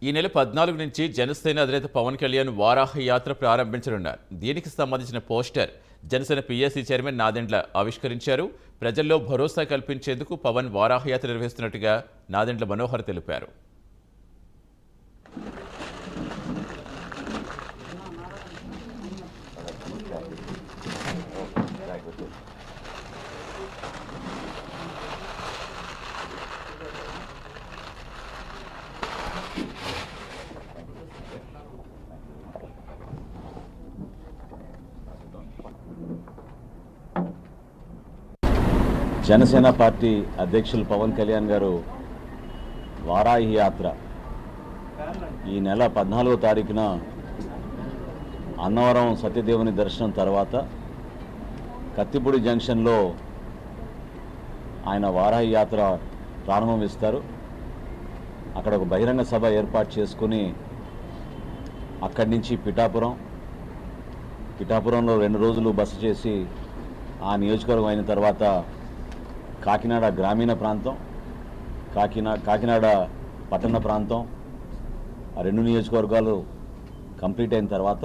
ఈ నెల 14 నుంచి జనసేన అధినేత పవన్ కళ్యాణ్ వారాహ యాత్ర ప్రారంభించనున్నారు. దీనికి సంబంధించిన poster Janasena PAC chairman Nadendla ఆవిష్కరించారు. ప్రజల్లో భరోసా కల్పించేందుకు పవన్ వారాహ యాత్ర నిర్వహిస్తున్నట్టుగా నాదెండ్ల మనోహర్ తెలిపారు. జనసేన పార్టీ అధ్యక్షులు పవన్ కళ్యాణ్ గారు వారాహి యాత్ర ఈ నెల 14వ తారీఖున అన్నవరం సత్యదేవుని దర్శనం తర్వాత కత్తిపూడి జంక్షన్లో ఆయన వారాహి యాత్ర ప్రారంభిస్తారు. అక్కడ ఒక బహిరంగ సభ ఏర్పాటు చేసుకుని అక్కడి నుంచి పిఠాపురంలో 2 రోజులు బస చేసి ఆ నియోజకవర్గం అయిన తర్వాత కాకినాడ గ్రామీణ ప్రాంతం, కాకినాడ పట్టణ ప్రాంతం, ఆ 2 నియోజకవర్గాలు కంప్లీట్ అయిన తర్వాత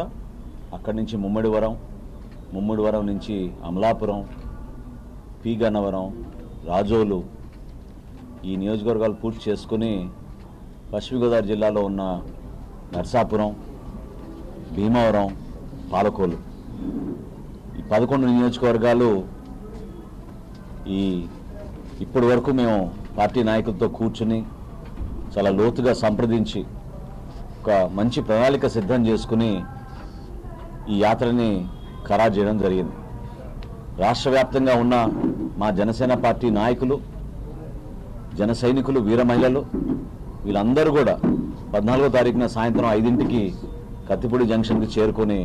అక్కడి నుంచి ముమ్మిడివరం నుంచి అమలాపురం, పి గన్నవరం, రాజోలు ఈ నియోజకవర్గాలు పూర్తి చేసుకుని పశ్చిమ గోదావరి జిల్లాలో ఉన్న నర్సాపురం, భీమవరం, పాలకోలు ఈ 11 నియోజకవర్గాలు ఇప్పటి వరకు మేము పార్టీ నాయకులతో కూర్చుని చాలా లోతుగా సంప్రదించి ఒక మంచి ప్రణాళిక సిద్ధం చేసుకుని ఈ యాత్రని ఖరారు చేయడం జరిగింది. రాష్ట్ర వ్యాప్తంగా ఉన్న మా జనసేన పార్టీ నాయకులు, జన సైనికులు, వీర మహిళలు వీళ్ళందరూ కూడా 14వ తారీఖున సాయంత్రం 5ంటికి కత్తిపూడి జంక్షన్కి చేరుకొని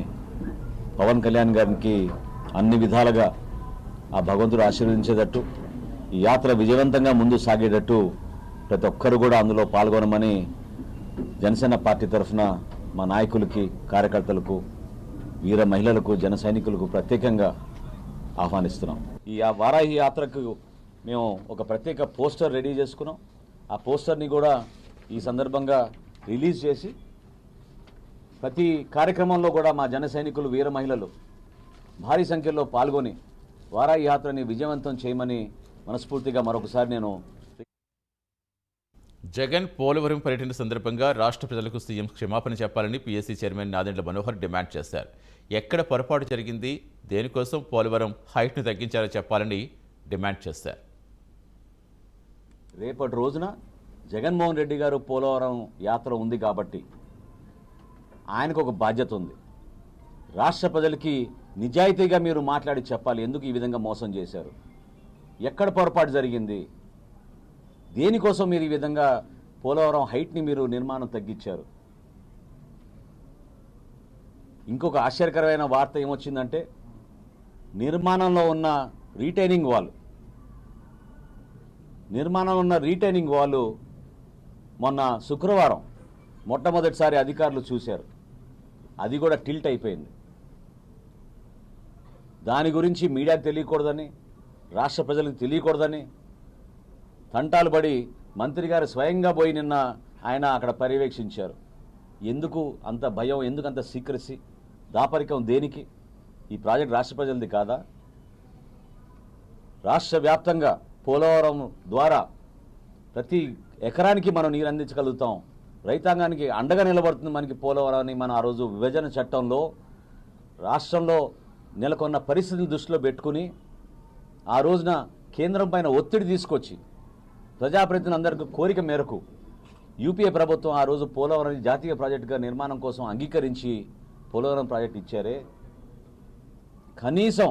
పవన్ కళ్యాణ్ గారికి అన్ని విధాలుగా ఆ భగవంతుడు ఆశీర్వదించేటట్టు ఈ యాత్ర విజయవంతంగా ముందు సాగేటట్టు ప్రతి ఒక్కరు కూడా అందులో పాల్గొనమని జనసేన పార్టీ తరఫున మా నాయకులకి, కార్యకర్తలకు, వీర మహిళలకు, జన సైనికులకు ప్రత్యేకంగా ఆహ్వానిస్తున్నాం. ఈ వారాహి యాత్రకు మేము ఒక ప్రత్యేక పోస్టర్ రెడీ చేసుకున్నాం. ఆ పోస్టర్ని కూడా ఈ సందర్భంగా రిలీజ్ చేసి ప్రతి కార్యక్రమంలో కూడా మా జన సైనికులు, వీర మహిళలు భారీ సంఖ్యలో పాల్గొని వారాహి యాత్రని విజయవంతం చేయమని మనస్ఫూర్తిగా మరొకసారి నేను. జగన్ పోలవరం పర్యటన సందర్భంగా రాష్ట్ర ప్రజలకు సీఎం క్షమాపణ చెప్పాలని PAC chairman Nadendla Manohar demand చేశారు. ఎక్కడ పొరపాటు జరిగింది, దేనికోసం పోలవరం హైట్ను తగ్గించారో చెప్పాలని డిమాండ్ చేశారు. రేపటి రోజున జగన్మోహన్ రెడ్డి గారు పోలవరం యాత్ర ఉంది కాబట్టి ఆయనకు ఒక బాధ్యత ఉంది. రాష్ట్ర ప్రజలకి నిజాయితీగా మీరు మాట్లాడి చెప్పాలి, ఎందుకు ఈ విధంగా మోసం చేశారు, ఎక్కడ పొరపాటు జరిగింది, దేనికోసం మీరు ఈ విధంగా పోలవరం హైట్ని మీరు నిర్మాణం తగ్గించారు. ఇంకొక ఆశ్చర్యకరమైన వార్త ఏమొచ్చిందంటే నిర్మాణంలో ఉన్న రీటైనింగ్ వాల్ మొన్న శుక్రవారం మొట్టమొదటిసారి అధికారులు చూశారు. అది కూడా టిల్ట్ అయిపోయింది. దాని గురించి మీడియాకు తెలియకూడదని, రాష్ట్ర ప్రజలకు తెలియకూడదని తంటాలు పడి మంత్రి గారు స్వయంగా పోయి నిన్న ఆయన అక్కడ పర్యవేక్షించారు. ఎందుకు అంత భయం, ఎందుకు అంత సీక్రసీ, దాపరికం దేనికి? ఈ ప్రాజెక్ట్ రాష్ట్ర ప్రజలది కాదా? రాష్ట్ర వ్యాప్తంగా పోలవరం ద్వారా ప్రతి ఎకరానికి మనం నీరు అందించగలుగుతాం. రైతాంగానికి అండగా నిలబడుతుంది మనకి పోలవరాన్ని. మన ఆ రోజు విభజన చట్టంలో రాష్ట్రంలో నెలకొన్న పరిస్థితులు దృష్టిలో పెట్టుకుని ఆ రోజున కేంద్రం పైన ఒత్తిడి తీసుకొచ్చి ప్రజాప్రతినిధులందరికీ కోరిక మేరకు యూపీఏ ప్రభుత్వం ఆ రోజు పోలవరాన్ని జాతీయ ప్రాజెక్టుగా నిర్మాణం కోసం అంగీకరించి పోలవరం ప్రాజెక్టు ఇచ్చారే. కనీసం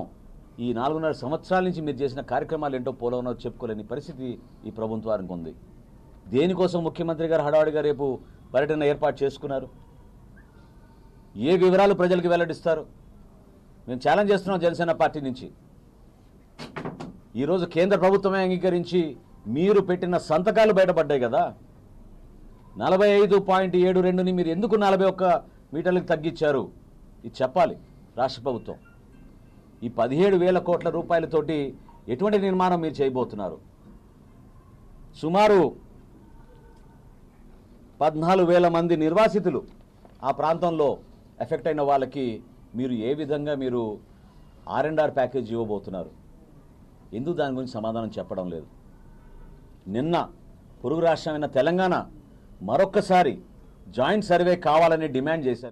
ఈ 4.5 సంవత్సరాల నుంచి మీరు చేసిన కార్యక్రమాలు ఏంటో పోలవరం చెప్పుకోలేని పరిస్థితి ఈ ప్రభుత్వానికి ఉంది. దేనికోసం ముఖ్యమంత్రి గారు హడావుడిగా రేపు పర్యటన ఏర్పాటు చేసుకున్నారు? ఏ వివరాలు ప్రజలకు వెల్లడిస్తారు? మేము ఛాలెంజ్ చేస్తున్నాం జనసేన పార్టీ నుంచి. ఈరోజు కేంద్ర ప్రభుత్వమే అంగీకరించి మీరు పెట్టిన సంతకాలు బయటపడ్డాయి కదా. 45.72ని మీరు ఎందుకు 41 మీటర్లకు తగ్గించారు? ఇది చెప్పాలి రాష్ట్ర ప్రభుత్వం. ఈ 17,000 కోట్ల రూపాయలతోటి ఎటువంటి నిర్మాణం మీరు చేయబోతున్నారు? సుమారు 14,000 మంది నిర్వాసితులు ఆ ప్రాంతంలో ఎఫెక్ట్ అయిన వాళ్ళకి మీరు ఏ విధంగా మీరు R&R ప్యాకేజ్ ఇవ్వబోతున్నారు? ఎందుకు దాని గురించి సమాధానం చెప్పడం లేదు? నిన్న పొరుగు రాష్ట్రమైన తెలంగాణ మరొక్కసారి జాయింట్ సర్వే కావాలని డిమాండ్ చేశారు.